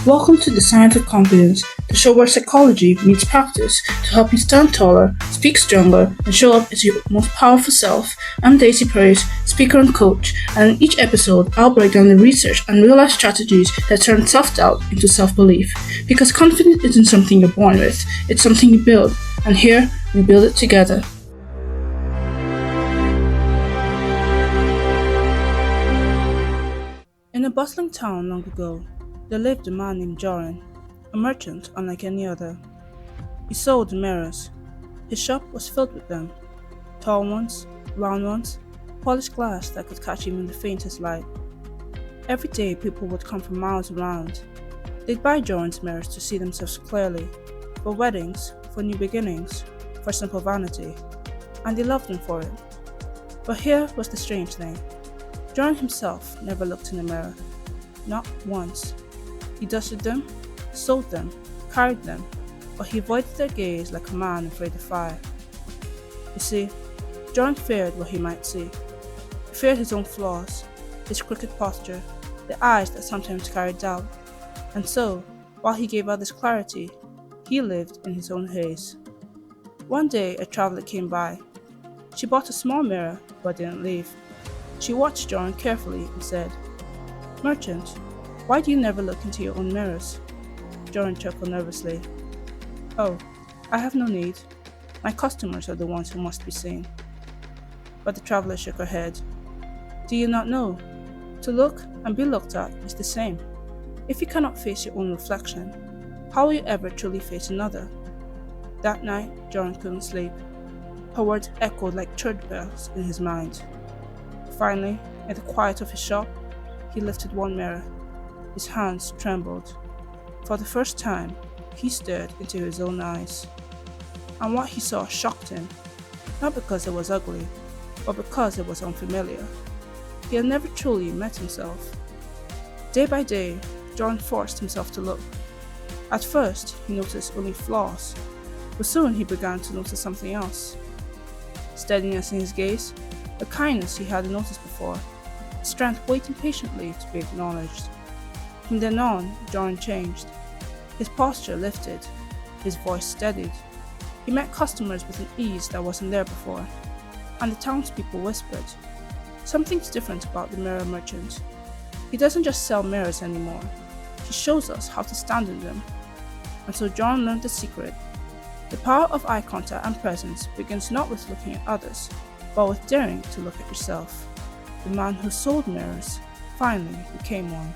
Welcome to the Science of Confidence, the show where psychology meets practice to help you stand taller, speak stronger, and show up as your most powerful self. I'm Daisy Praise, speaker and coach, and in each episode, I'll break down the research and real life strategies that turn self doubt into self belief. Because confidence isn't something you're born with, it's something you build, and here we build it together. In a bustling town long ago, there lived a man named Joran, a merchant unlike any other. He sold mirrors. His shop was filled with them, tall ones, round ones, polished glass that could catch even the faintest light. Every day people would come from miles around. They'd buy Joran's mirrors to see themselves clearly, for weddings, for new beginnings, for simple vanity, and they loved him for it. But here was the strange thing. Joran himself never looked in the mirror, not once. He dusted them, sold them, carried them, but he avoided their gaze like a man afraid of fire. You see, Joran feared what he might see. He feared his own flaws, his crooked posture, the eyes that sometimes carried doubt. And so, while he gave others clarity, he lived in his own haze. One day, a traveler came by. She bought a small mirror, but didn't leave. She watched Joran carefully and said, "Merchant, why do you never look into your own mirrors?" Joran chuckled nervously. "Oh, I have no need. My customers are the ones who must be seen." But the traveler shook her head. "Do you not know? To look and be looked at is the same. If you cannot face your own reflection, how will you ever truly face another?" That night, Joran couldn't sleep. Her words echoed like church bells in his mind. Finally, in the quiet of his shop, he lifted one mirror. His hands trembled. For the first time, he stared into his own eyes. And what he saw shocked him, not because it was ugly, but because it was unfamiliar. He had never truly met himself. Day by day, Joran forced himself to look. At first, he noticed only flaws, but soon he began to notice something else. Steadiness in his gaze, a kindness he hadn't noticed before, strength waiting patiently to be acknowledged. From then on, Joran changed. His posture lifted, his voice steadied. He met customers with an ease that wasn't there before, and the townspeople whispered, "Something's different about the mirror merchant. He doesn't just sell mirrors anymore, he shows us how to stand in them." And so Joran learned the secret. The power of eye contact and presence begins not with looking at others, but with daring to look at yourself. The man who sold mirrors finally became one.